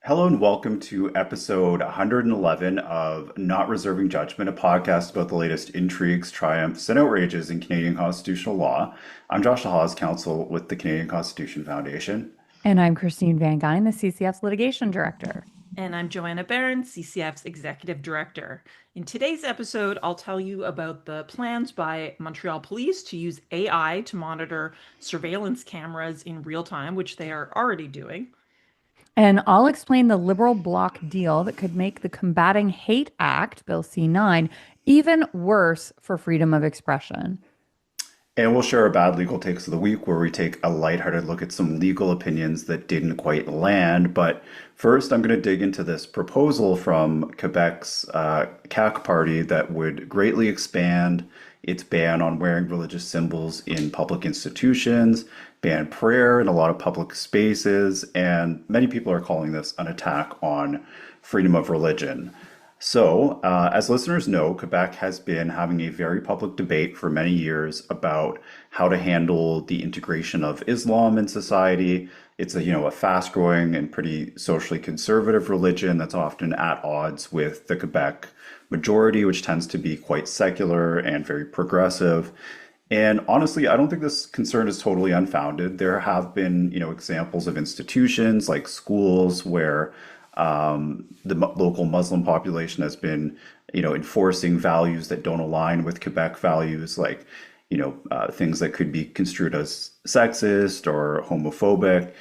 Hello and welcome to episode 111 of Not Reserving Judgment, a podcast about the latest intrigues, triumphs, and outrages in Canadian constitutional law. I'm Josh Dehaas, counsel with the Canadian Constitution Foundation. And I'm Christine Van Geyn, the CCF's litigation director. And I'm Joanna Baron, CCF's executive director. In today's episode, I'll tell you about the plans by Montreal police to use AI to monitor surveillance cameras in real time, which they are already doing. And I'll explain the Liberal bloc deal that could make the Combating Hate Act, Bill C9, even worse for freedom of expression. And we'll share our bad legal takes of the week, where we take a lighthearted look at some legal opinions that didn't quite land. But first, I'm going to dig into this proposal from Quebec's CAQ party that would greatly expand its ban on wearing religious symbols in public institutions, ban prayer in a lot of public spaces, and many people are calling this an attack on freedom of religion. So, as listeners know, Quebec has been having a very public debate for many years about how to handle the integration of Islam in society. It's a fast-growing and pretty socially conservative religion that's often at odds with the Quebec majority, which tends to be quite secular and very progressive. And honestly, I don't think this concern is totally unfounded. There have been, examples of institutions like schools where the local Muslim population has been, enforcing values that don't align with Quebec values, like, things that could be construed as sexist or homophobic.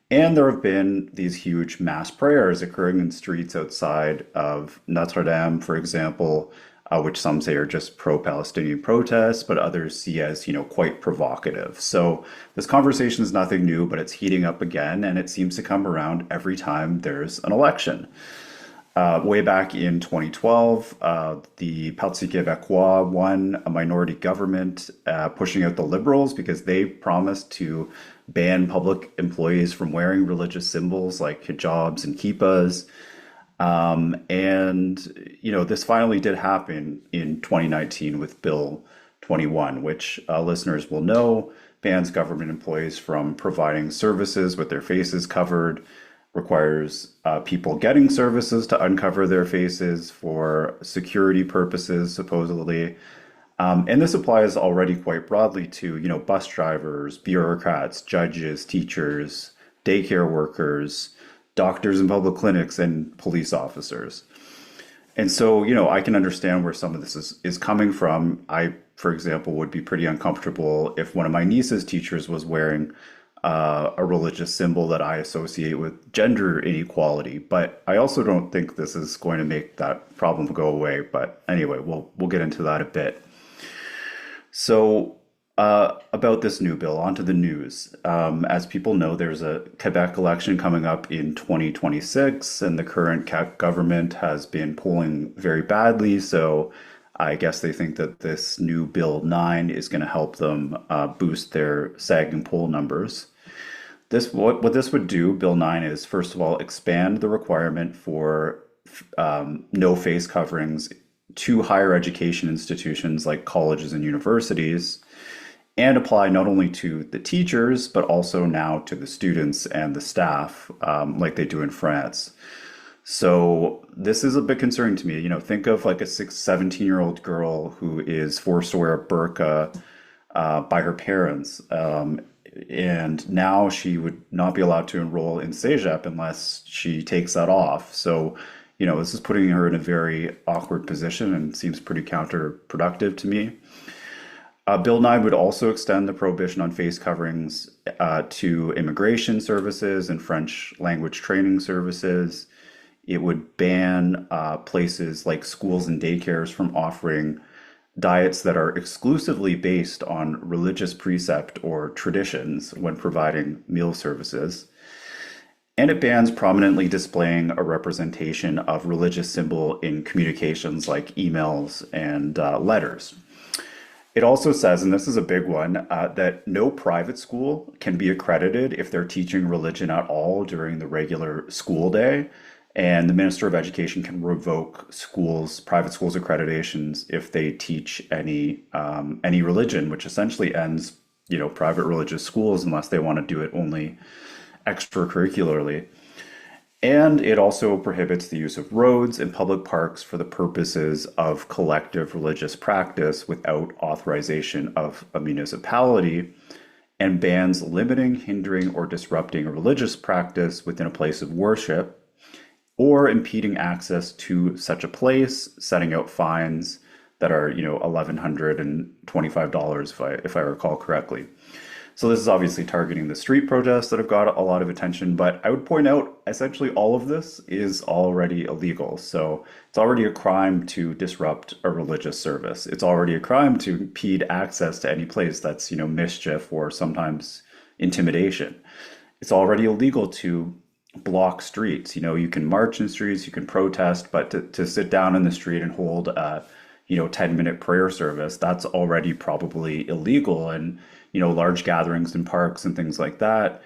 And there have been these huge mass prayers occurring in streets outside of Notre Dame, for example, which some say are just pro-Palestinian protests, but others see as, quite provocative. So this conversation is nothing new, but it's heating up again, and it seems to come around every time there's an election. Way back in 2012, the Parti Québécois won a minority government, pushing out the Liberals because they promised to ban public employees from wearing religious symbols like hijabs and kippas. This finally did happen in 2019 with Bill 21, which listeners will know bans government employees from providing services with their faces covered, requires people getting services to uncover their faces for security purposes, supposedly. And this applies already quite broadly to, bus drivers, bureaucrats, judges, teachers, daycare workers, doctors in public clinics, and police officers. And so, I can understand where some of this is coming from. I, for example, would be pretty uncomfortable if one of my niece's teachers was wearing a religious symbol that I associate with gender inequality. But I also don't think this is going to make that problem go away. But anyway, we'll get into that a bit. So, about this new bill, onto the news. As people know, there's a Quebec election coming up in 2026, and the current government has been polling very badly. So I guess they think that this new Bill 9 is going to help them boost their sagging poll numbers. What this would do, Bill 9, is first of all expand the requirement for no face coverings to higher education institutions like colleges and universities, and apply not only to the teachers, but also now to the students and the staff, like they do in France. So this is a bit concerning to me. Think of like a 17-year-old girl who is forced to wear a burqa by her parents. And now she would not be allowed to enroll in CEGEP unless she takes that off. So, this is putting her in a very awkward position and seems pretty counterproductive to me. Bill 9 would also extend the prohibition on face coverings to immigration services and French language training services. It would ban places like schools and daycares from offering diets that are exclusively based on religious precept or traditions when providing meal services. And it bans prominently displaying a representation of religious symbol in communications like emails and letters. It also says, and this is a big one, that no private school can be accredited if they're teaching religion at all during the regular school day. And the Minister of Education can revoke private schools accreditations if they teach any religion, which essentially ends, private religious schools unless they want to do it only extracurricularly. And it also prohibits the use of roads and public parks for the purposes of collective religious practice without authorization of a municipality, and bans limiting, hindering, or disrupting a religious practice within a place of worship or impeding access to such a place, setting out fines that are, $1,125 if I recall correctly. So this is obviously targeting the street protests that have got a lot of attention, but I would point out essentially all of this is already illegal. So it's already a crime to disrupt a religious service. It's already a crime to impede access to any place that's, mischief or sometimes intimidation. It's already illegal to block streets. You can march in streets, you can protest, but to sit down in the street and hold a 10-minute prayer service, that's already probably illegal. And large gatherings in parks and things like that,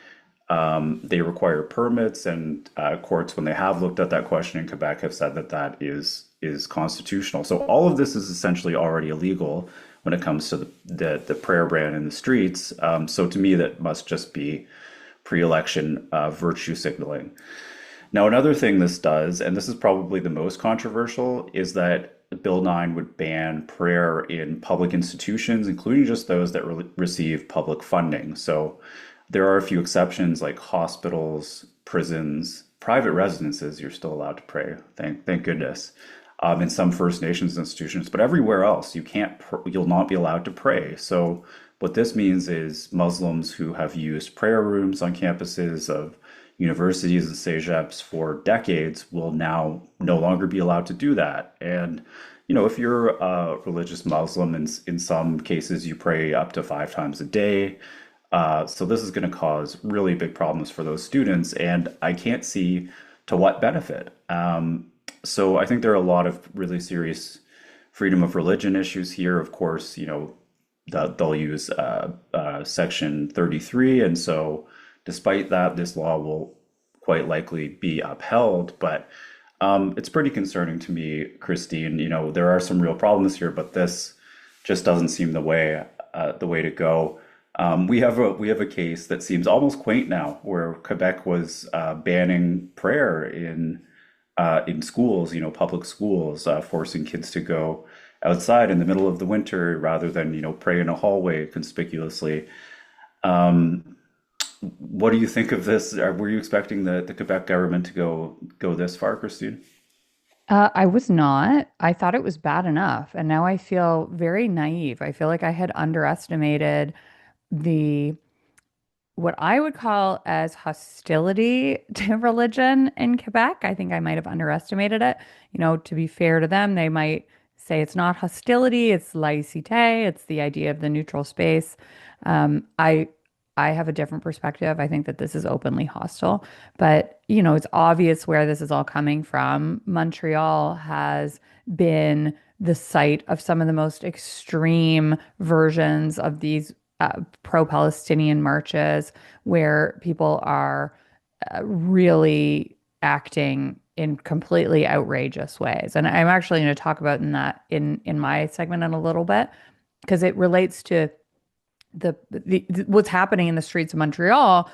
they require permits, and courts, when they have looked at that question in Quebec, have said that that is constitutional. So all of this is essentially already illegal when it comes to the prayer ban in the streets. So to me, that must just be pre-election virtue signaling. Now, another thing this does, and this is probably the most controversial, is that Bill 9 would ban prayer in public institutions, including just those that receive public funding. So there are a few exceptions like hospitals, prisons, private residences, you're still allowed to pray, thank goodness. In some First Nations institutions, but everywhere else you'll not be allowed to pray. So what this means is Muslims who have used prayer rooms on campuses of universities and cegeps for decades will now no longer be allowed to do that. And if you're a religious Muslim, in some cases you pray up to 5 times a day. So this is going to cause really big problems for those students, and I can't see to what benefit. So I think there are a lot of really serious freedom of religion issues here. Of course, they'll use Section 33, and so despite that, this law will quite likely be upheld. But it's pretty concerning to me, Christine. There are some real problems here, but this just doesn't seem the way to go. We have a case that seems almost quaint now, where Quebec was banning prayer in schools, public schools, forcing kids to go outside in the middle of the winter rather than, pray in a hallway conspicuously. What do you think of this? Were you expecting the Quebec government to go this far, Christine? I was not. I thought it was bad enough. And now I feel very naive. I feel like I had underestimated the what I would call as hostility to religion in Quebec. I think I might have underestimated it. To be fair to them, they might say it's not hostility, it's laïcité, it's the idea of the neutral space. I have a different perspective. I think that this is openly hostile, but it's obvious where this is all coming from. Montreal has been the site of some of the most extreme versions of these pro-Palestinian marches where people are really acting in completely outrageous ways. And I'm actually going to talk about in my segment in a little bit because it relates to the what's happening in the streets of Montreal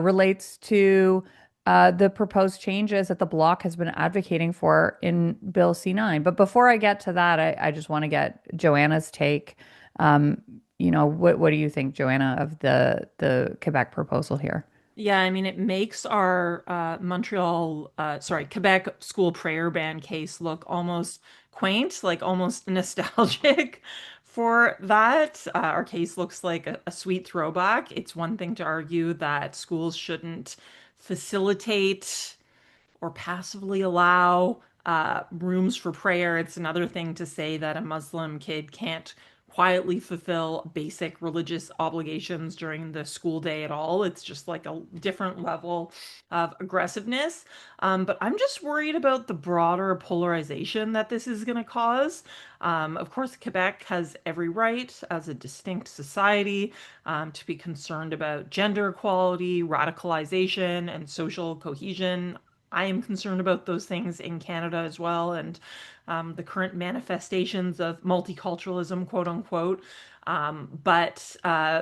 relates to the proposed changes that the Bloc has been advocating for in Bill C9. But before I get to that, I just want to get Joanna's take. What do you think, Joanna, of the Quebec proposal here? Yeah, I mean, it makes our Quebec school prayer ban case look almost quaint, like almost nostalgic for that. Our case looks like a sweet throwback. It's one thing to argue that schools shouldn't facilitate or passively allow rooms for prayer. It's another thing to say that a Muslim kid can't quietly fulfill basic religious obligations during the school day at all. It's just like a different level of aggressiveness. But I'm just worried about the broader polarization that this is going to cause. Of course, Quebec has every right as a distinct society to be concerned about gender equality, radicalization, and social cohesion. I am concerned about those things in Canada as well, and the current manifestations of multiculturalism, quote unquote. But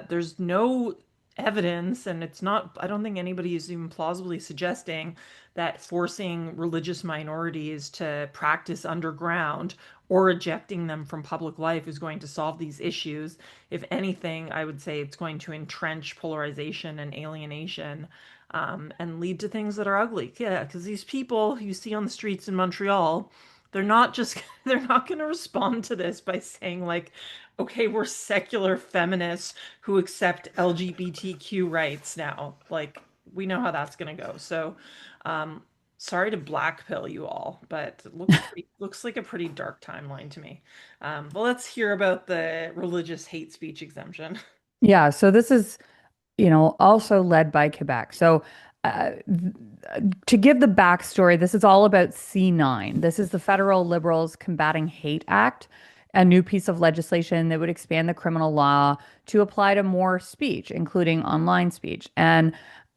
there's no evidence, and it's not, I don't think anybody is even plausibly suggesting that forcing religious minorities to practice underground or ejecting them from public life is going to solve these issues. If anything, I would say it's going to entrench polarization and alienation, and lead to things that are ugly. Yeah, because these people you see on the streets in Montreal, they're not just they're not going to respond to this by saying like, okay, we're secular feminists who accept LGBTQ rights now. Like, we know how that's going to go. So, um, sorry to blackpill you all, but it looks like a pretty dark timeline to me. But let's hear about the religious hate speech exemption. Yeah, so this is, also led by Quebec. So, to give the backstory, this is all about C9. This is the Federal Liberals Combating Hate Act, a new piece of legislation that would expand the criminal law to apply to more speech, including online speech. And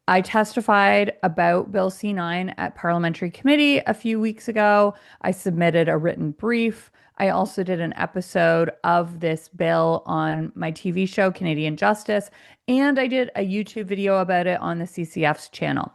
I testified about Bill C9 at Parliamentary Committee a few weeks ago. I submitted a written brief. I also did an episode of this bill on my TV show, Canadian Justice, and I did a YouTube video about it on the CCF's channel.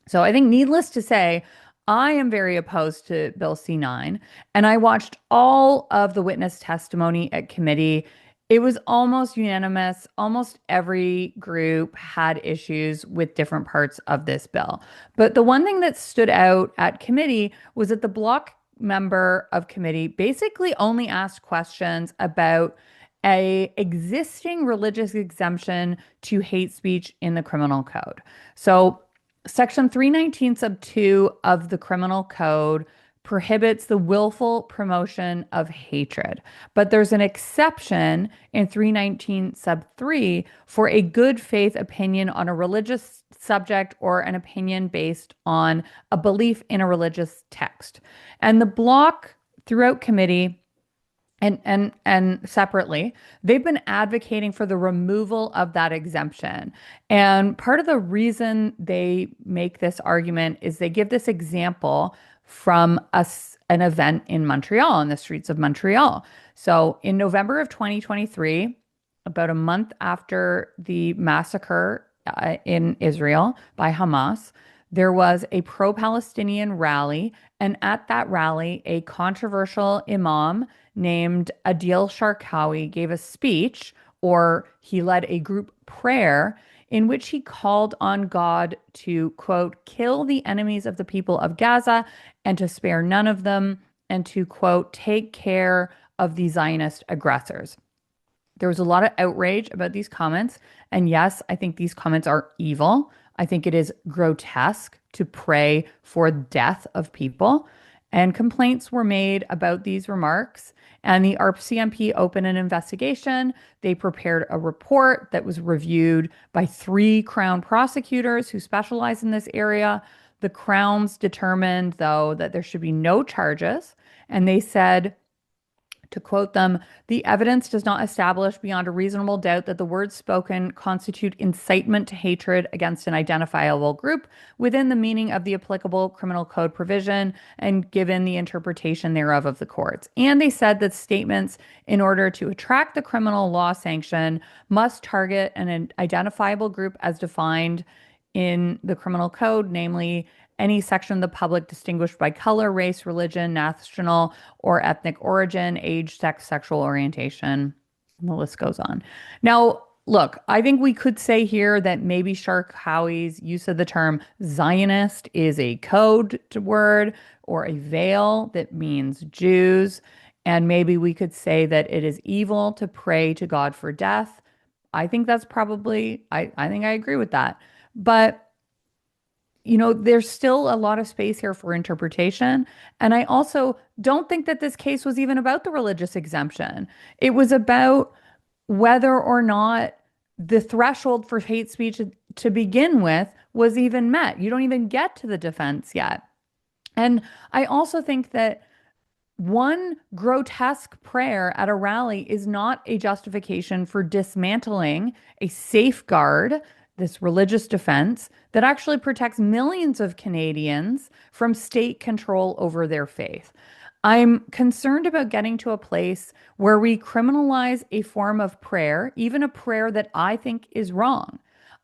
So I think, needless to say, I am very opposed to Bill C9, and I watched all of the witness testimony at committee. It was almost unanimous. Almost every group had issues with different parts of this bill. But the one thing that stood out at committee was that the bloc member of committee basically only asked questions about a existing religious exemption to hate speech in the criminal code. So Section 319 sub 2 of the criminal code prohibits the willful promotion of hatred. But there's an exception in 319 sub 3 for a good faith opinion on a religious subject or an opinion based on a belief in a religious text. And the bloc throughout committee and separately, they've been advocating for the removal of that exemption. And part of the reason they make this argument is they give this example from an event in Montreal, in the streets of Montreal. So in November of 2023, about a month after the massacre in Israel by Hamas, there was a pro-Palestinian rally. And at that rally, a controversial imam named Adil Sharkawi gave a speech, or he led a group prayer in which he called on God to, quote, kill the enemies of the people of Gaza and to spare none of them, and to, quote, take care of the Zionist aggressors. There was a lot of outrage about these comments. And yes, I think these comments are evil. I think it is grotesque to pray for death of people. And complaints were made about these remarks. And the RCMP opened an investigation. They prepared a report that was reviewed by 3 Crown prosecutors who specialize in this area. The Crowns determined, though, that there should be no charges. And they said, to quote them, the evidence does not establish beyond a reasonable doubt that the words spoken constitute incitement to hatred against an identifiable group within the meaning of the applicable criminal code provision and given the interpretation thereof of the courts. And they said that statements, in order to attract the criminal law sanction, must target an identifiable group as defined in the criminal code, namely any section of the public distinguished by color, race, religion, national or ethnic origin, age, sex, sexual orientation, and the list goes on. Now, look, I think we could say here that maybe Sharkawi's use of the term Zionist is a code word or a veil that means Jews. And maybe we could say that it is evil to pray to God for death. I think that's probably, I think I agree with that. But there's still a lot of space here for interpretation. And I also don't think that this case was even about the religious exemption. It was about whether or not the threshold for hate speech to begin with was even met. You don't even get to the defense yet. And I also think that one grotesque prayer at a rally is not a justification for dismantling a safeguard, this religious defense that actually protects millions of Canadians from state control over their faith. I'm concerned about getting to a place where we criminalize a form of prayer, even a prayer that I think is wrong.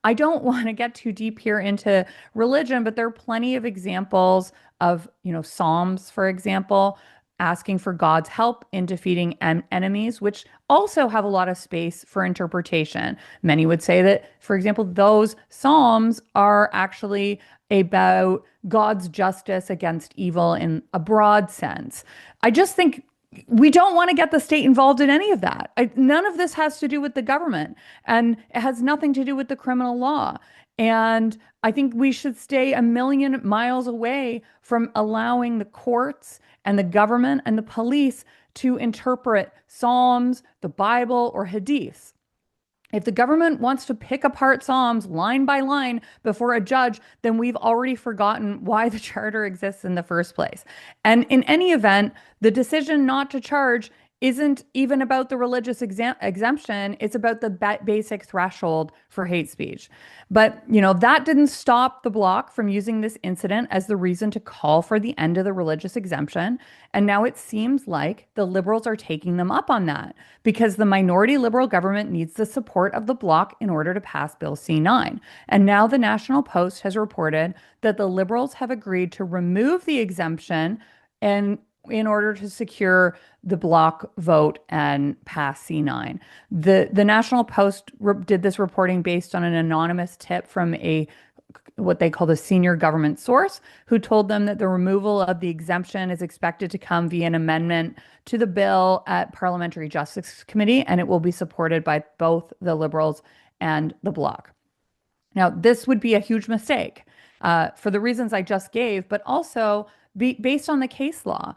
I don't want to get too deep here into religion, but there are plenty of examples of, Psalms, for example, asking for God's help in defeating enemies, which also have a lot of space for interpretation. Many would say that, for example, those Psalms are actually about God's justice against evil in a broad sense. I just think we don't want to get the state involved in any of that. None of this has to do with the government, and it has nothing to do with the criminal law. And I think we should stay a million miles away from allowing the courts and the government and the police to interpret Psalms, the Bible, or Hadiths. If the government wants to pick apart Psalms line by line before a judge, then we've already forgotten why the charter exists in the first place. And in any event, the decision not to charge isn't even about the religious exemption. It's about the basic threshold for hate speech. But, that didn't stop the Bloc from using this incident as the reason to call for the end of the religious exemption. And now it seems like the Liberals are taking them up on that because the minority Liberal government needs the support of the Bloc in order to pass Bill C9. And now the National Post has reported that the Liberals have agreed to remove the exemption and in order to secure the Bloc vote and pass C9. The National Post did this reporting based on an anonymous tip from what they call the senior government source, who told them that the removal of the exemption is expected to come via an amendment to the bill at Parliamentary Justice Committee, and it will be supported by both the Liberals and the Bloc. Now, this would be a huge mistake for the reasons I just gave, but also based on the case law.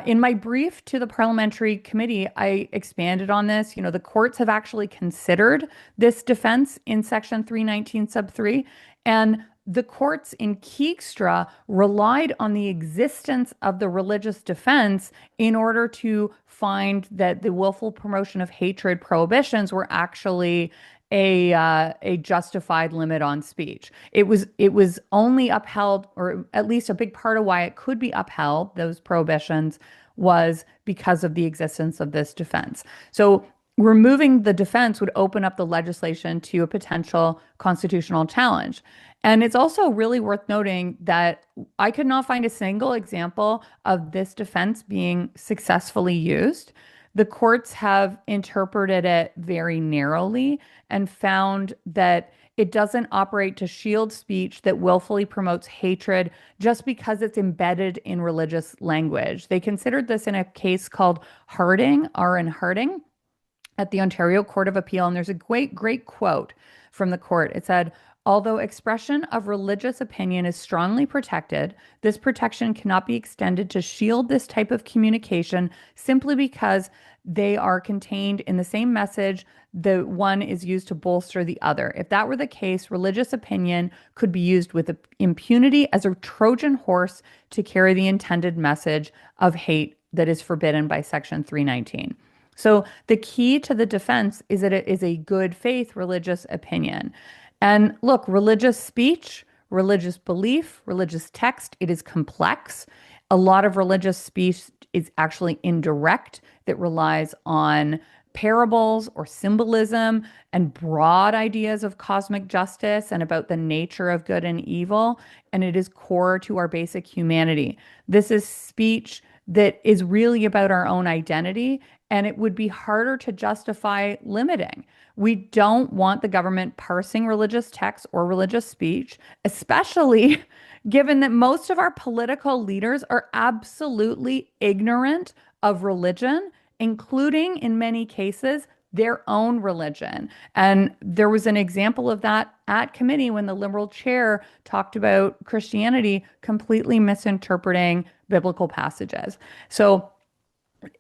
In my brief to the parliamentary committee, I expanded on this. The courts have actually considered this defense in Section 319 sub 3, and the courts in Keegstra relied on the existence of the religious defense in order to find that the willful promotion of hatred prohibitions were actually a justified limit on speech. It was only upheld, or at least a big part of why it could be upheld, those prohibitions, was because of the existence of this defense. So removing the defense would open up the legislation to a potential constitutional challenge. And it's also really worth noting that I could not find a single example of this defense being successfully used. The courts have interpreted it very narrowly and found that it doesn't operate to shield speech that willfully promotes hatred just because it's embedded in religious language. They considered this in a case called Harding, R.N. Harding, at the Ontario Court of Appeal. And there's a great quote from the court. It said, "Although expression of religious opinion is strongly protected, this protection cannot be extended to shield this type of communication simply because they are contained in the same message. The one is used to bolster the other. If that were the case, religious opinion could be used with impunity as a Trojan horse to carry the intended message of hate that is forbidden by Section 319. So the key to the defense is that it is a good faith religious opinion. And look, religious speech, religious belief, religious text, it is complex. A lot of religious speech is actually indirect, that relies on parables or symbolism and broad ideas of cosmic justice and about the nature of good and evil. And it is core to our basic humanity. This is speech that is really about our own identity, and it would be harder to justify limiting. We don't want the government parsing religious texts or religious speech, especially given that most of our political leaders are absolutely ignorant of religion, including, in many cases, their own religion. And there was an example of that at committee when the Liberal chair talked about Christianity completely misinterpreting biblical passages. So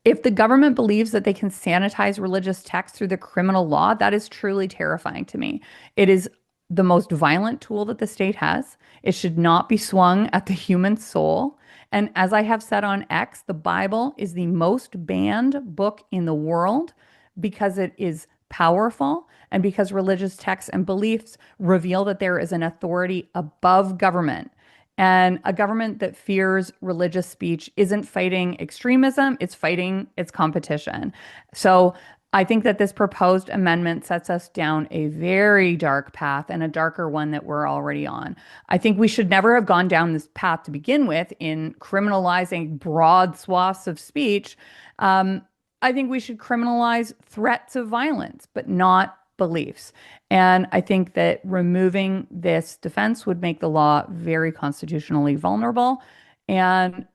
if the government believes that they can sanitize religious texts through the criminal law, that is truly terrifying to me. It is the most violent tool that the state has. It should not be swung at the human soul. And as I have said on X, the Bible is the most banned book in the world because it is powerful and because religious texts and beliefs reveal that there is an authority above government. And a government that fears religious speech isn't fighting extremism, it's fighting its competition. So I think that this proposed amendment sets us down a very dark path and a darker one that we're already on. I think we should never have gone down this path to begin with in criminalizing broad swaths of speech. Um, I think we should criminalize threats of violence, but not beliefs. And I think that removing this defense would make the law very constitutionally vulnerable. And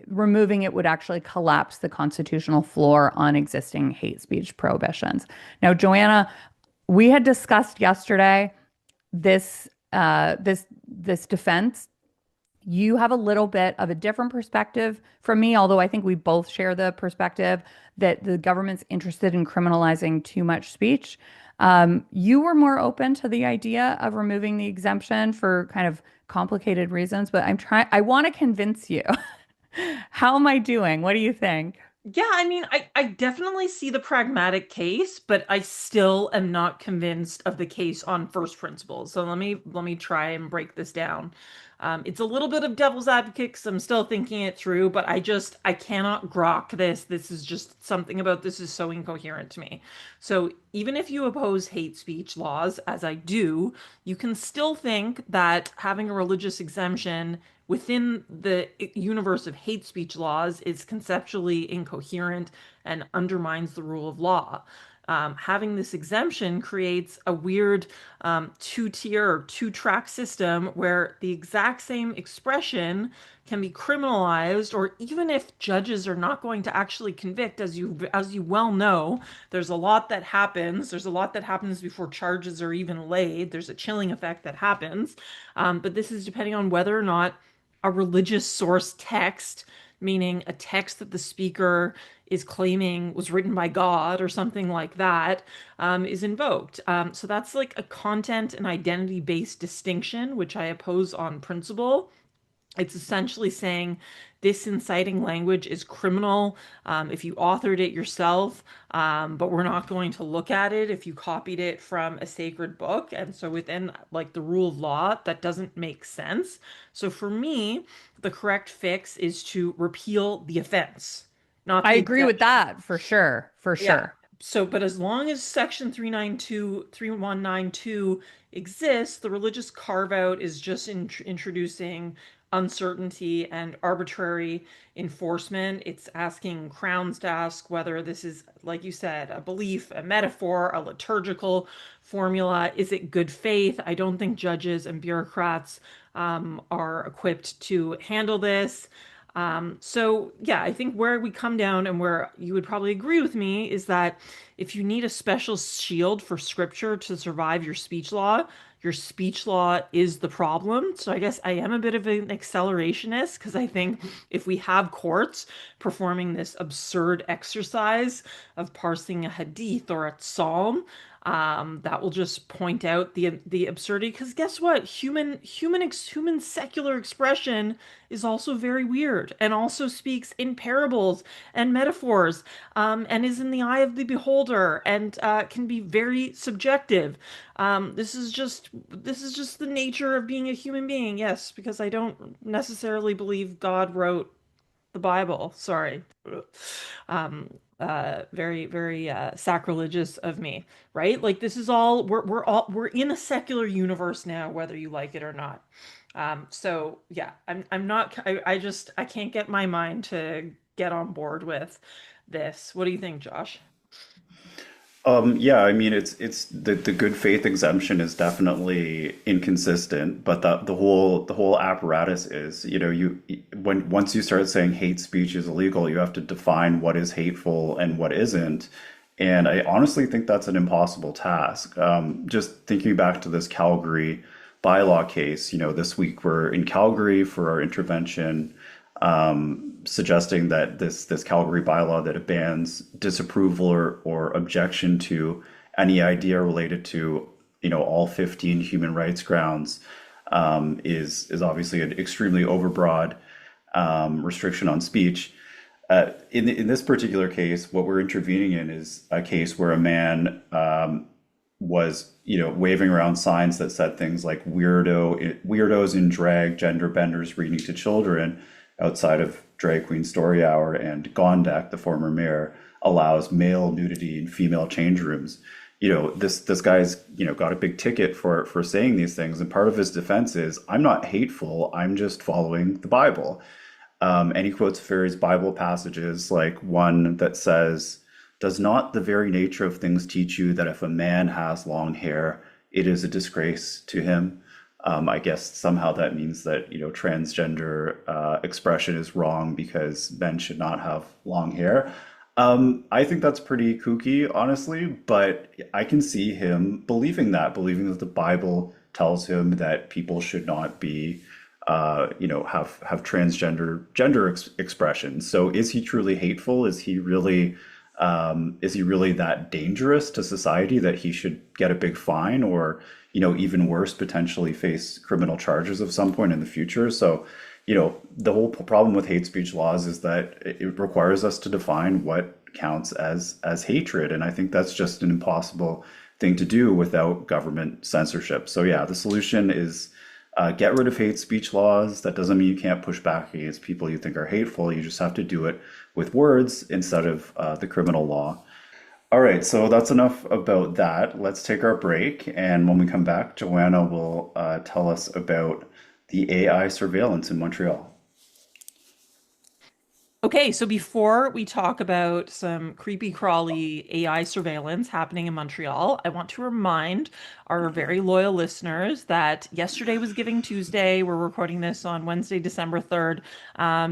removing it would actually collapse the constitutional floor on existing hate speech prohibitions. Now, Joanna, we had discussed yesterday this defense. You have a little bit of a different perspective from me, although I think we both share the perspective that the government's interested in criminalizing too much speech. You were more open to the idea of removing the exemption for kind of complicated reasons, but I want to convince you. How am I doing? What do you think? Yeah, I mean, I definitely see the pragmatic case, but I still am not convinced of the case on first principles. So let me try and break this down. It's a little bit of devil's advocate because I'm still thinking it through, but I cannot grok this. This is just something about this is so incoherent to me. So even if you oppose hate speech laws, as I do, you can still think that having a religious exemption within the universe of hate speech laws is conceptually incoherent and undermines the rule of law. Having this exemption creates a weird two-tier or two-track system where the exact same expression can be criminalized, or even if judges are not going to actually convict, as you well know, there's a lot that happens. There's a lot that happens before charges are even laid. There's a chilling effect that happens. But this is depending on whether or not a religious source text, meaning a text that the speaker is claiming was written by God or something like that, is invoked. So that's like a content and identity-based distinction, which I oppose on principle. It's essentially saying this inciting language is criminal if you authored it yourself, but we're not going to look at it if you copied it from a sacred book. And so within like the rule of law, that doesn't make sense. So for me, the correct fix is to repeal the offense, not I the agree with exception. that for sure. For Yeah. sure. So, but as long as Section 3192 exists, the religious carve out is just introducing uncertainty and arbitrary enforcement. It's asking crowns to ask whether this is, like you said, a belief, a metaphor, a liturgical formula. Is it good faith? I don't think judges and bureaucrats are equipped to handle this. So yeah, I think where we come down and where you would probably agree with me is that if you need a special shield for scripture to survive your speech law is the problem. So I guess I am a bit of an accelerationist because I think if we have courts performing this absurd exercise of parsing a hadith or a psalm, that will just point out the absurdity. Because guess what? Human secular expression is also very weird and also speaks in parables and metaphors, and is in the eye of the beholder and can be very subjective. This is just the nature of being a human being. Yes, because I don't necessarily believe God wrote the Bible. Sorry. Very, very sacrilegious of me, right? Like this is all we're in a secular universe now, whether you like it or not. So yeah, I'm not. I can't get my mind to get on board with this. What do you think, Josh? Yeah, I mean it's the good faith exemption is definitely inconsistent, but the whole apparatus is, when once you start saying hate speech is illegal, you have to define what is hateful and what isn't. And I honestly think that's an impossible task. Just thinking back to this Calgary bylaw case, this week we're in Calgary for our intervention, suggesting that this Calgary bylaw that it bans disapproval or objection to any idea related to all 15 human rights grounds, is obviously an extremely overbroad restriction on speech. In this particular case, what we're intervening in is a case where a man was waving around signs that said things like weirdos in drag, gender benders reading to children outside of Drag Queen Story Hour, and Gondek, the former mayor, allows male nudity in female change rooms. This guy's got a big ticket for saying these things, and part of his defense is, I'm not hateful, I'm just following the Bible. And he quotes various Bible passages, like one that says, "Does not the very nature of things teach you that if a man has long hair, it is a disgrace to him?" I guess somehow that means that, transgender expression is wrong because men should not have long hair. I think that's pretty kooky, honestly, but I can see him believing that the Bible tells him that people should not be, have transgender gender expression. So is he truly hateful? Is he really that dangerous to society that he should get a big fine, or, even worse, potentially face criminal charges of some point in the future? So, the whole problem with hate speech laws is that it requires us to define what counts as hatred. And I think that's just an impossible thing to do without government censorship. So yeah, the solution is get rid of hate speech laws. That doesn't mean you can't push back against people you think are hateful. You just have to do it with words instead of the criminal law. All right, so that's enough about that. Let's take our break. And when we come back, Joanna will tell us about the AI surveillance in Montreal. Okay, so before we talk about some creepy crawly AI surveillance happening in Montreal, I want to remind our very loyal listeners that yesterday was Giving Tuesday. We're recording this on Wednesday, December 3rd,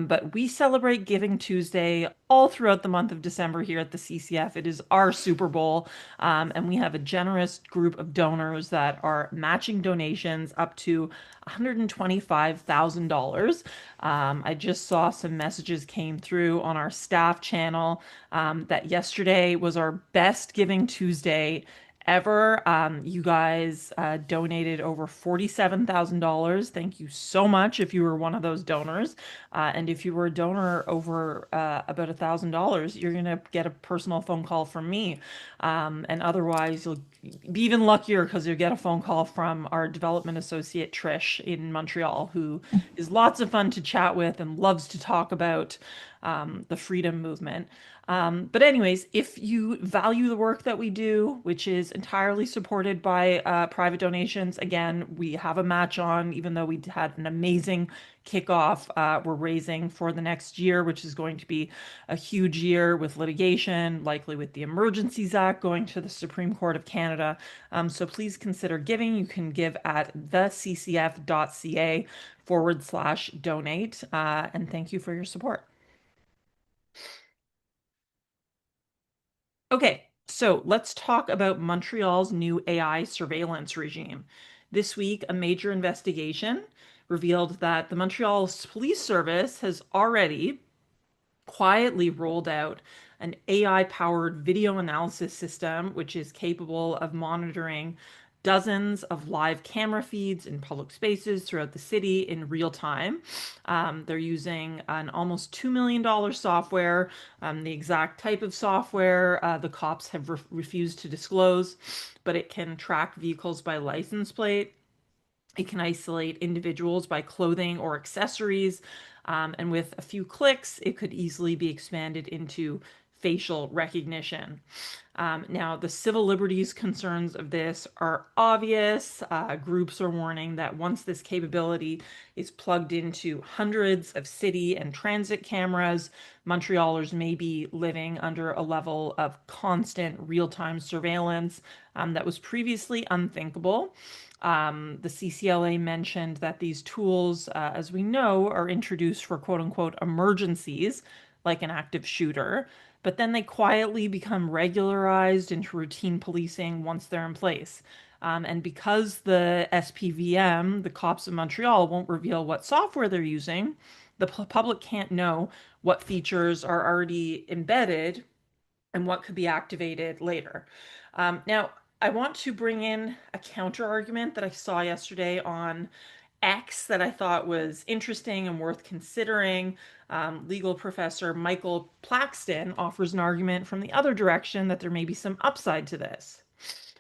but we celebrate Giving Tuesday all throughout the month of December here at the CCF. It is our Super Bowl, and we have a generous group of donors that are matching donations up to $125,000. I just saw some messages came through on our staff channel that yesterday was our best Giving Tuesday ever. You guys donated over $47,000. Thank you so much if you were one of those donors. And if you were a donor over about $1,000, you're going to get a personal phone call from me. And otherwise, you'll be even luckier because you'll get a phone call from our development associate, Trish, in Montreal, who is lots of fun to chat with and loves to talk about the freedom movement. But anyways, if you value the work that we do, which is entirely supported by private donations, again, we have a match on, even though we had an amazing kickoff. We're raising for the next year, which is going to be a huge year with litigation, likely with the Emergencies Act going to the Supreme Court of Canada. So please consider giving. You can give at theccf.ca/donate. And thank you for your support. Okay, so let's talk about Montreal's new AI surveillance regime. This week, a major investigation revealed that the Montreal Police Service has already quietly rolled out an AI-powered video analysis system, which is capable of monitoring dozens of live camera feeds in public spaces throughout the city in real time. They're using an almost $2 million software. The exact type of software the cops have refused to disclose, but it can track vehicles by license plate. It can isolate individuals by clothing or accessories. And with a few clicks, it could easily be expanded into facial recognition. Now, the civil liberties concerns of this are obvious. Groups are warning that once this capability is plugged into hundreds of city and transit cameras, Montrealers may be living under a level of constant real-time surveillance that was previously unthinkable. The CCLA mentioned that these tools, as we know, are introduced for quote unquote emergencies, like an active shooter, but then they quietly become regularized into routine policing once they're in place. And because the SPVM, the cops of Montreal, won't reveal what software they're using, the public can't know what features are already embedded and what could be activated later. Now, I want to bring in a counter argument that I saw yesterday on X that I thought was interesting and worth considering. Legal professor Michael Plaxton offers an argument from the other direction that there may be some upside to this.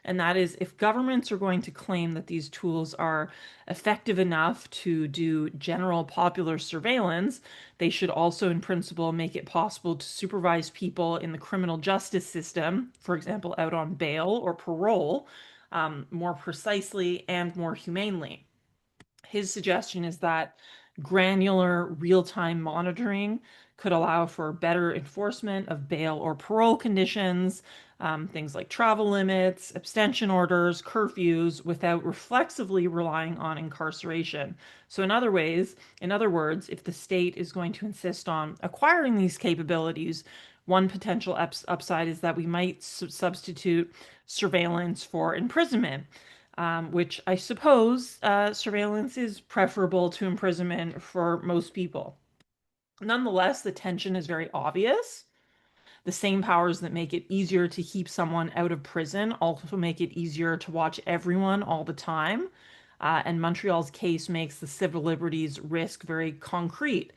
And that is, if governments are going to claim that these tools are effective enough to do general popular surveillance, they should also, in principle, make it possible to supervise people in the criminal justice system, for example, out on bail or parole, more precisely and more humanely. His suggestion is that granular real-time monitoring could allow for better enforcement of bail or parole conditions, things like travel limits, abstention orders, curfews, without reflexively relying on incarceration. So in other words, if the state is going to insist on acquiring these capabilities, one potential upside is that we might substitute surveillance for imprisonment, which I suppose surveillance is preferable to imprisonment for most people. Nonetheless, the tension is very obvious. The same powers that make it easier to keep someone out of prison also make it easier to watch everyone all the time. And Montreal's case makes the civil liberties risk very concrete.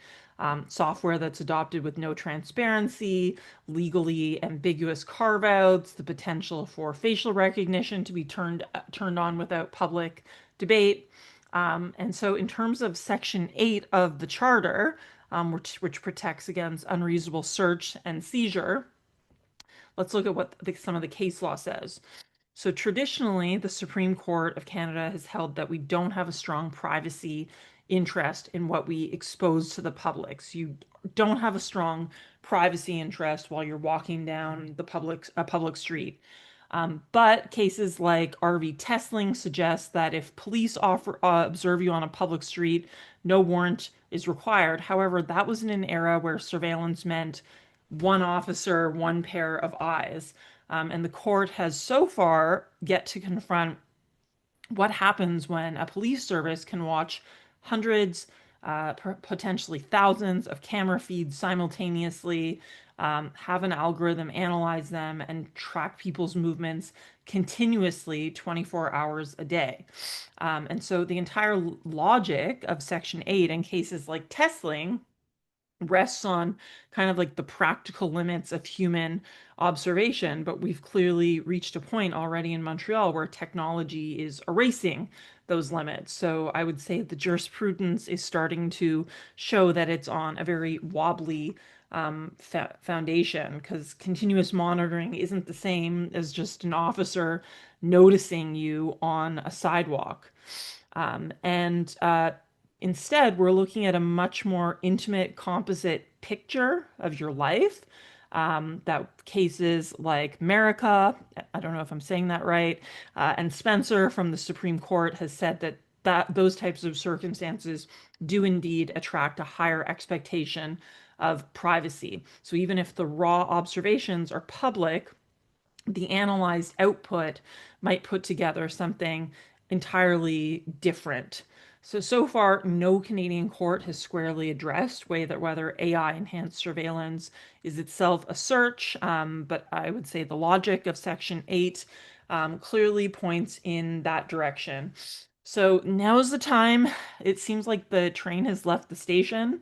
Software that's adopted with no transparency, legally ambiguous carve-outs, the potential for facial recognition to be turned on without public debate. And so in terms of Section 8 of the Charter, which protects against unreasonable search and seizure, let's look at what some of the case law says. So traditionally, the Supreme Court of Canada has held that we don't have a strong privacy interest in what we expose to the public. So you don't have a strong privacy interest while you're walking down a public street. But cases like RV Tesling suggest that if police observe you on a public street, no warrant is required. However, that was in an era where surveillance meant one officer, one pair of eyes. And the court has so far yet to confront what happens when a police service can watch hundreds, potentially thousands of camera feeds simultaneously, have an algorithm analyze them, and track people's movements continuously 24 hours a day. And so the entire logic of Section 8 in cases like Tesling rests on kind of like the practical limits of human observation, but we've clearly reached a point already in Montreal where technology is erasing those limits. So I would say the jurisprudence is starting to show that it's on a very wobbly foundation, because continuous monitoring isn't the same as just an officer noticing you on a sidewalk. And Instead, we're looking at a much more intimate composite picture of your life. That cases like Merica, I don't know if I'm saying that right, and Spencer from the Supreme Court has said that those types of circumstances do indeed attract a higher expectation of privacy. So even if the raw observations are public, the analyzed output might put together something entirely different. So far, no Canadian court has squarely addressed whether AI enhanced surveillance is itself a search, but I would say the logic of Section 8 clearly points in that direction. So now's the time. It seems like the train has left the station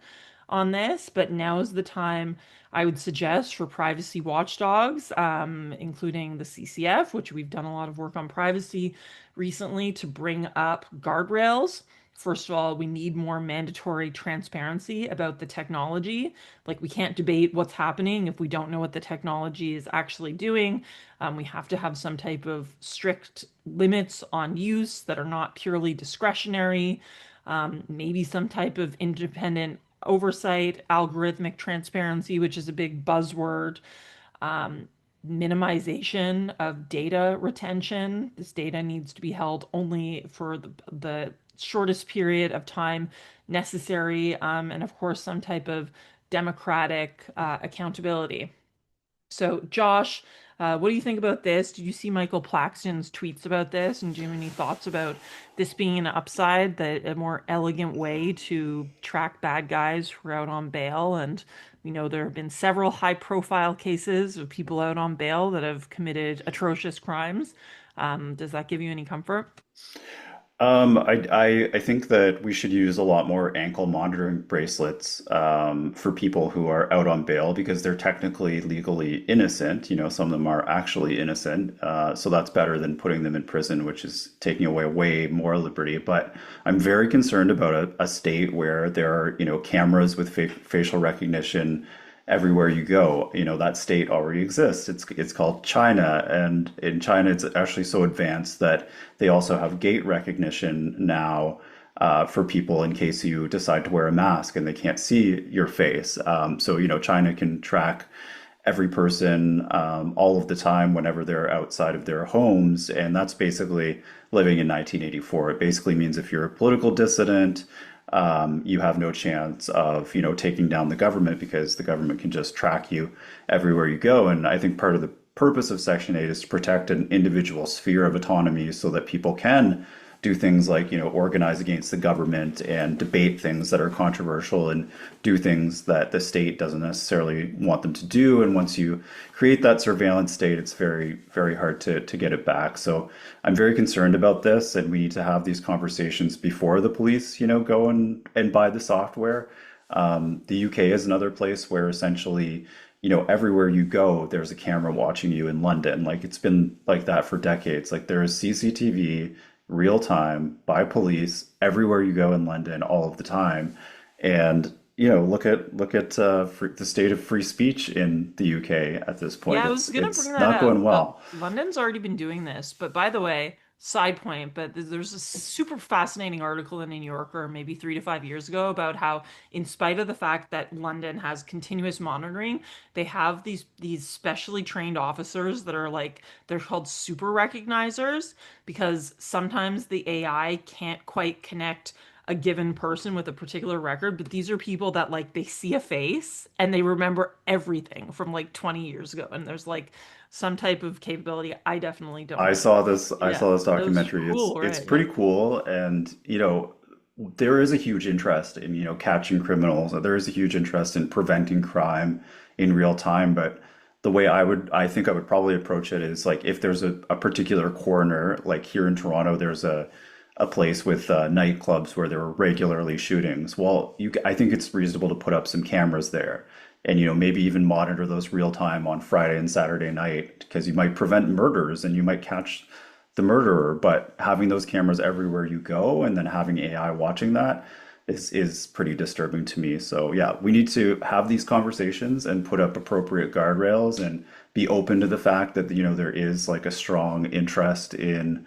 on this, but now is the time I would suggest for privacy watchdogs, including the CCF, which we've done a lot of work on privacy recently, to bring up guardrails. First of all, we need more mandatory transparency about the technology. Like, we can't debate what's happening if we don't know what the technology is actually doing. We have to have some type of strict limits on use that are not purely discretionary. Maybe some type of independent oversight, algorithmic transparency, which is a big buzzword, minimization of data retention. This data needs to be held only for the shortest period of time necessary, and of course, some type of democratic accountability. So, Josh, what do you think about this? Did you see Michael Plaxton's tweets about this? And do you have any thoughts about this being an upside, that a more elegant way to track bad guys who are out on bail? And we know there have been several high-profile cases of people out on bail that have committed atrocious crimes. Does that give you any comfort? I think that we should use a lot more ankle monitoring bracelets for people who are out on bail because they're technically legally innocent. You know, some of them are actually innocent. So that's better than putting them in prison, which is taking away way more liberty. But I'm very concerned about a state where there are, cameras with facial recognition everywhere you go. You know, that state already exists. It's called China, and in China, it's actually so advanced that they also have gait recognition now for people in case you decide to wear a mask and they can't see your face. So, China can track every person all of the time whenever they're outside of their homes, and that's basically living in 1984. It basically means if you're a political dissident, you have no chance of, taking down the government because the government can just track you everywhere you go. And I think part of the purpose of Section 8 is to protect an individual sphere of autonomy so that people can do things like, organize against the government and debate things that are controversial and do things that the state doesn't necessarily want them to do. And once you create that surveillance state, it's very, very hard to get it back. So I'm very concerned about this, and we need to have these conversations before the police, go and buy the software. The UK is another place where essentially, everywhere you go, there's a camera watching you in London. Like it's been like that for decades. Like there is CCTV real time by police everywhere you go in London all of the time. And look at the state of free speech in the UK at this point. Yeah, I It's was gonna it's bring that not up. going well. London's already been doing this, but by the way, side point, but there's a super fascinating article in the New Yorker maybe 3 to 5 years ago about how, in spite of the fact that London has continuous monitoring, they have these specially trained officers that are like they're called super recognizers because sometimes the AI can't quite connect a given person with a particular record, but these are people that like they see a face and they remember everything from like 20 years ago. And there's like some type of capability I definitely don't I have. saw this I Yeah, saw this that was documentary. It's cool, it's right? Yeah. pretty cool, and there is a huge interest in catching criminals. There is a huge interest in preventing crime in real time, but the way I think I would probably approach it is like if there's a particular corner, like here in Toronto, there's a place with nightclubs where there are regularly shootings. Well, I think it's reasonable to put up some cameras there, and maybe even monitor those real time on Friday and Saturday night because you might prevent murders and you might catch the murderer. But having those cameras everywhere you go and then having AI watching that is pretty disturbing to me. So yeah, we need to have these conversations and put up appropriate guardrails and be open to the fact that there is like a strong interest in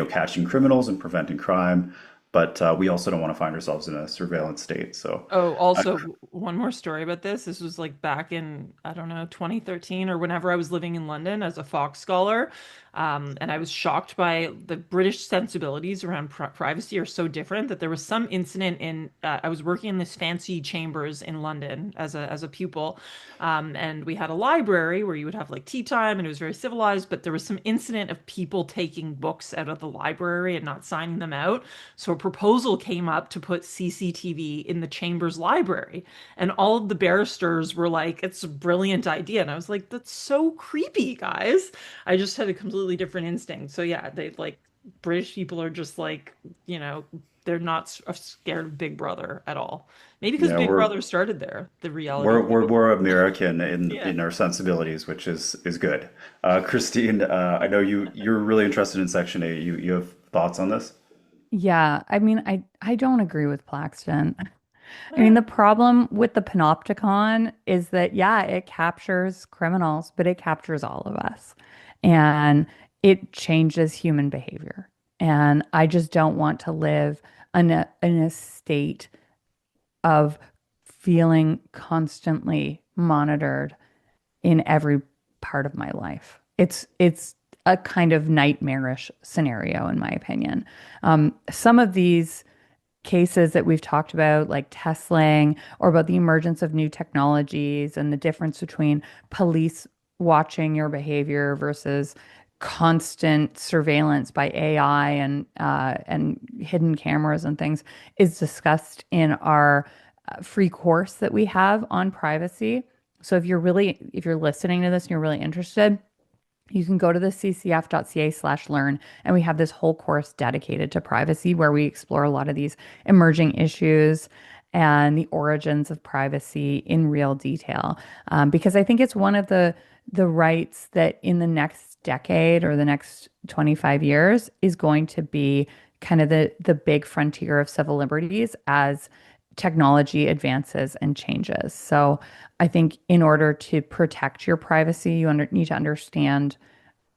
catching criminals and preventing crime, but we also don't want to find ourselves in a surveillance state. So Oh, uh, also one more story about this. This was like back in, I don't know, 2013 or whenever I was living in London as a Fox scholar. And I was shocked by the British sensibilities around privacy are so different that there was some incident in, I was working in this fancy chambers in London as a pupil. And we had a library where you would have like tea time and it was very civilized, but there was some incident of people taking books out of the library and not signing them out. So a proposal came up to put CCTV in the Chambers Library, and all of the barristers were like, "It's a brilliant idea." And I was like, "That's so creepy, guys." I just had a completely different instinct. So yeah, they like British people are just like, you know, they're not scared of Big Brother at all. Maybe because yeah, Big we're Brother started there, the reality we're we're, TV. we're American in Yeah. in our sensibilities, which is good. Christine, I know you're really interested in Section 8. You have thoughts on this? Yeah, I mean, I don't agree with Plaxton. I mean, Eh, the problem with the panopticon is that, yeah, it captures criminals, but it captures all of us. And it changes human behavior. And I just don't want to live in a state of feeling constantly monitored in every part of my life. It's a kind of nightmarish scenario, in my opinion. Some of these cases that we've talked about, like Teslang, or about the emergence of new technologies and the difference between police watching your behavior versus constant surveillance by AI and hidden cameras and things, is discussed in our free course that we have on privacy. So if you're listening to this and you're really interested, You can go to the ccf.ca/learn, and we have this whole course dedicated to privacy where we explore a lot of these emerging issues and the origins of privacy in real detail. Because I think it's one of the rights that in the next decade or the next 25 years is going to be kind of the big frontier of civil liberties as technology advances and changes. So I think in order to protect your privacy, need to understand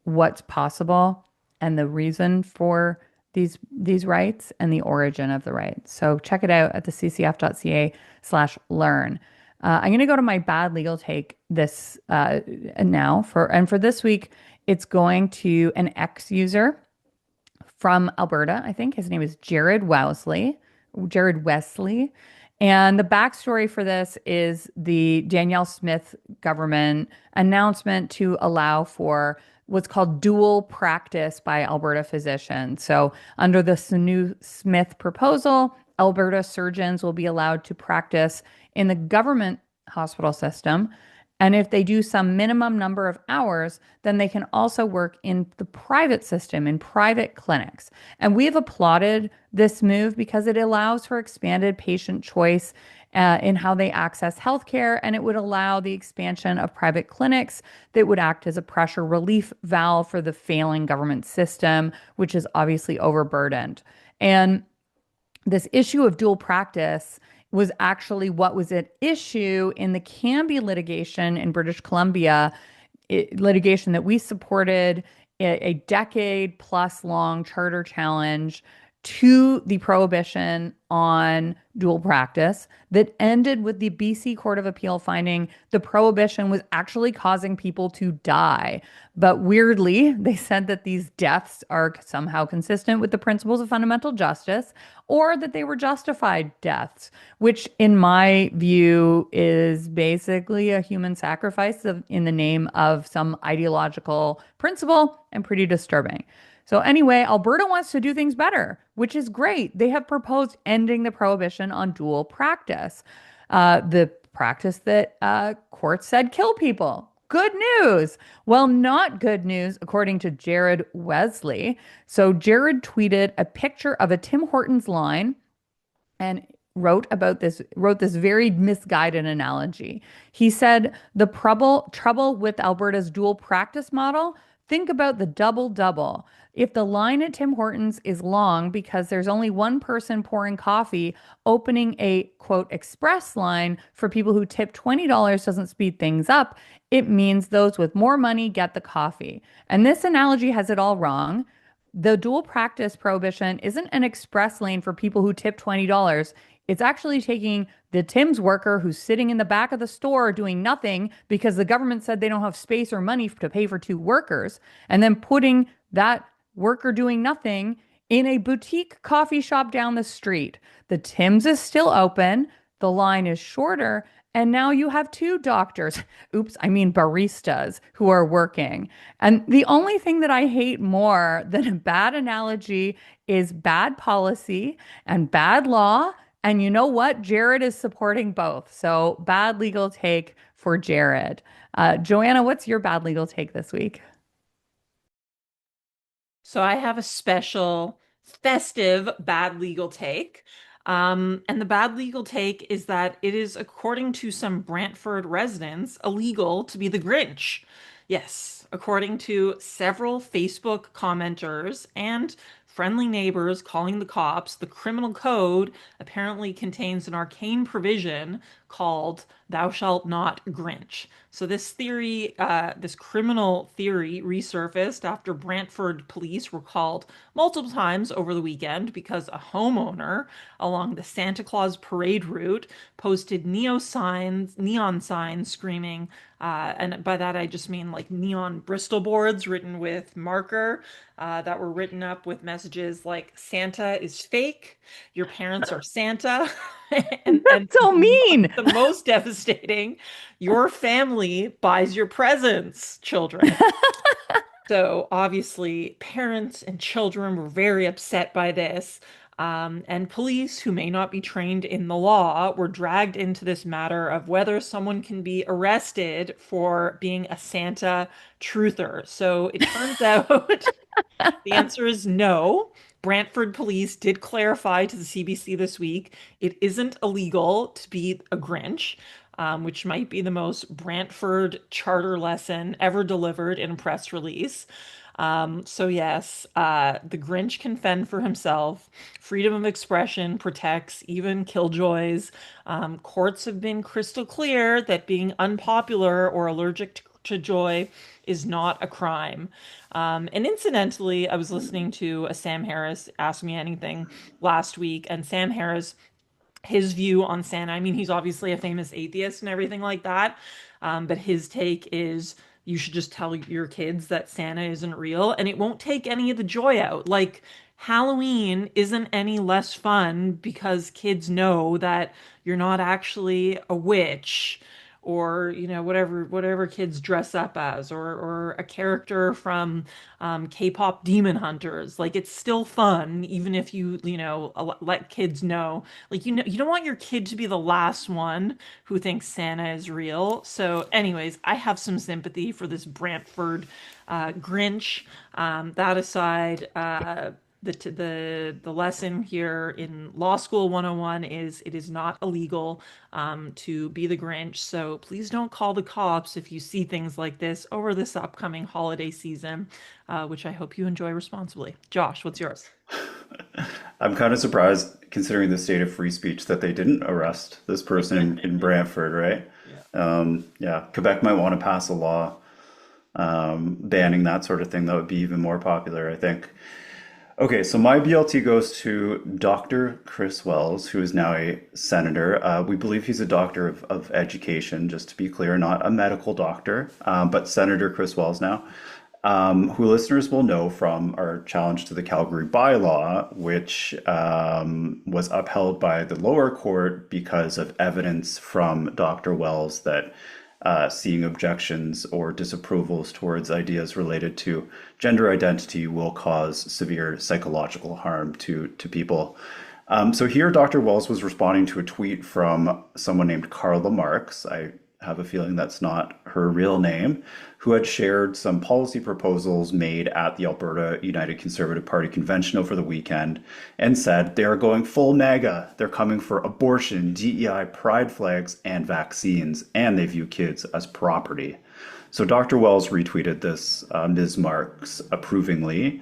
what's possible and the reason for these rights and the origin of the rights. So check it out at the ccf.ca/learn. I'm going to go to my bad legal take this now for this week. It's going to an ex user from Alberta. I think his name is Jared Wesley. Jared Wesley. And the backstory for this is the Danielle Smith government announcement to allow for what's called dual practice by Alberta physicians. So, under the new Smith proposal, Alberta surgeons will be allowed to practice in the government hospital system. And if they do some minimum number of hours, then they can also work in the private system, in private clinics. And we have applauded this move because it allows for expanded patient choice in how they access healthcare, and it would allow the expansion of private clinics that would act as a pressure relief valve for the failing government system, which is obviously overburdened. And this issue of dual practice was actually what was at issue in the Canby litigation in British Columbia, litigation that we supported, a decade plus long charter challenge to the prohibition on dual practice that ended with the BC Court of Appeal finding the prohibition was actually causing people to die. But weirdly, they said that these deaths are somehow consistent with the principles of fundamental justice, or that they were justified deaths, which in my view is basically a human sacrifice in the name of some ideological principle, and pretty disturbing. So anyway, Alberta wants to do things better, which is great. They have proposed ending the prohibition on dual practice, the practice that courts said kill people. Good news. Well, not good news, according to Jared Wesley. So Jared tweeted a picture of a Tim Hortons line and wrote this very misguided analogy. He said, the trouble with Alberta's dual practice model, think about the double double. If the line at Tim Hortons is long because there's only one person pouring coffee, opening a quote express line for people who tip $20 doesn't speed things up. It means those with more money get the coffee. And this analogy has it all wrong. The dual practice prohibition isn't an express lane for people who tip $20. It's actually taking the Tim's worker who's sitting in the back of the store doing nothing because the government said they don't have space or money to pay for two workers, and then putting that worker doing nothing in a boutique coffee shop down the street. The Tim's is still open, the line is shorter, and now you have two doctors, baristas, who are working. And the only thing that I hate more than a bad analogy is bad policy and bad law. And you know what? Jared is supporting both. So bad legal take for Jared. Joanna, what's your bad legal take this week? So I have a special festive bad legal take. And the bad legal take is that it is, according to some Brantford residents, illegal to be the Grinch. Yes, according to several Facebook commenters and friendly neighbors calling the cops, the criminal code apparently contains an arcane provision called "Thou shalt not Grinch." So this theory, this criminal theory, resurfaced after Brantford police were called multiple times over the weekend because a homeowner along the Santa Claus parade route posted neon signs screaming, and by that I just mean like neon Bristol boards written with marker, that were written up with messages like "Santa is fake," "Your parents are Santa," and So mean. the most devastating, "Your family buys your presents, children." So obviously, parents and children were very upset by this. And police who may not be trained in the law were dragged into this matter of whether someone can be arrested for being a Santa truther. So it turns out the answer is no. Brantford police did clarify to the CBC this week it isn't illegal to be a Grinch, which might be the most Brantford charter lesson ever delivered in a press release. So yes, the Grinch can fend for himself. Freedom of expression protects even killjoys. Courts have been crystal clear that being unpopular or allergic to joy is not a crime. And incidentally, I was listening to a Sam Harris Ask Me Anything last week, and Sam Harris, his view on Santa, I mean, he's obviously a famous atheist and everything like that, but his take is you should just tell your kids that Santa isn't real and it won't take any of the joy out. Like, Halloween isn't any less fun because kids know that you're not actually a witch or whatever kids dress up as or a character from K-pop Demon Hunters. Like, it's still fun even if let kids know, like, you don't want your kid to be the last one who thinks Santa is real. So anyways, I have some sympathy for this Brantford Grinch. That aside, the lesson here in Law School 101 is it is not illegal to be the Grinch. So please don't call the cops if you see things like this over this upcoming holiday season, which I hope you enjoy responsibly. Josh, what's yours? I'm kind of surprised, considering the state of free speech, that they didn't arrest this person in Brantford, right? Yeah, Quebec might want to pass a law banning that sort of thing. That would be even more popular, I think. Okay, so my BLT goes to Dr. Chris Wells, who is now a senator. We believe he's a doctor of education, just to be clear, not a medical doctor, but Senator Chris Wells now, who listeners will know from our challenge to the Calgary bylaw, which was upheld by the lower court because of evidence from Dr. Wells that seeing objections or disapprovals towards ideas related to gender identity will cause severe psychological harm to people. So here, Dr. Wells was responding to a tweet from someone named Carla Marks. I have a feeling that's not her real name, who had shared some policy proposals made at the Alberta United Conservative Party convention over the weekend and said they are going full MAGA. They're coming for abortion, DEI, pride flags, and vaccines, and they view kids as property. So Dr. Wells retweeted this, Ms. Marks, approvingly.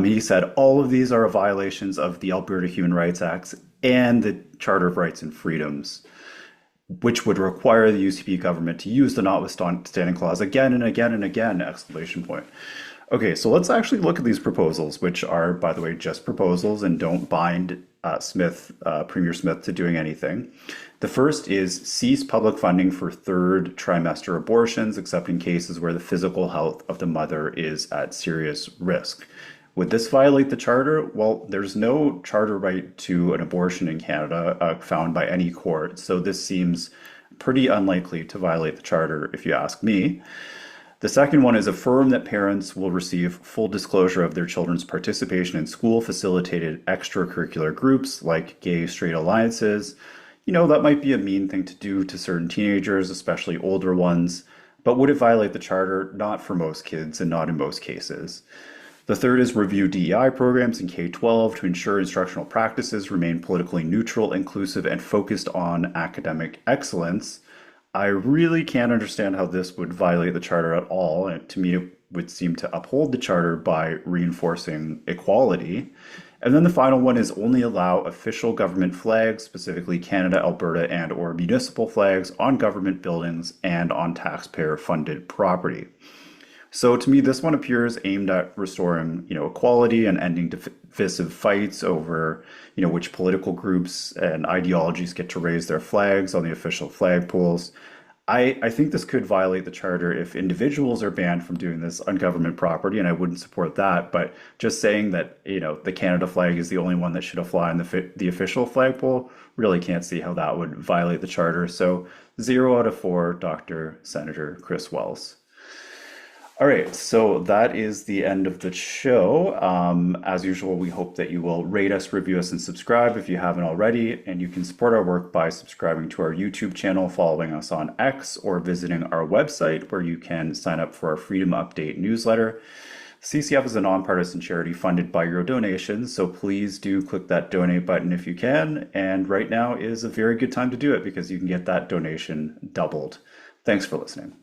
He said, all of these are violations of the Alberta Human Rights Act and the Charter of Rights and Freedoms, which would require the UCP government to use the notwithstanding clause again and again and again, exclamation point. Okay, so let's actually look at these proposals, which are, by the way, just proposals and don't bind Premier Smith to doing anything. The first is cease public funding for third trimester abortions, except in cases where the physical health of the mother is at serious risk. Would this violate the charter? Well, there's no charter right to an abortion in Canada found by any court, so this seems pretty unlikely to violate the charter, if you ask me. The second one is affirm that parents will receive full disclosure of their children's participation in school-facilitated extracurricular groups like gay, straight alliances. You know, that might be a mean thing to do to certain teenagers, especially older ones, but would it violate the charter? Not for most kids and not in most cases. The third is review DEI programs in K-12 to ensure instructional practices remain politically neutral, inclusive, and focused on academic excellence. I really can't understand how this would violate the charter at all. And to me, it would seem to uphold the charter by reinforcing equality. And then the final one is only allow official government flags, specifically Canada, Alberta, and or municipal flags on government buildings and on taxpayer-funded property. So to me, this one appears aimed at restoring, equality and ending divisive fights over, which political groups and ideologies get to raise their flags on the official flag poles. I think this could violate the charter if individuals are banned from doing this on government property, and I wouldn't support that. But just saying that, the Canada flag is the only one that should fly on the official flagpole, really can't see how that would violate the charter. So 0 out of 4, Dr. Senator Chris Wells. All right, so that is the end of the show. As usual, we hope that you will rate us, review us, and subscribe if you haven't already. And you can support our work by subscribing to our YouTube channel, following us on X, or visiting our website where you can sign up for our Freedom Update newsletter. CCF is a nonpartisan charity funded by your donations, so please do click that donate button if you can. And right now is a very good time to do it because you can get that donation doubled. Thanks for listening.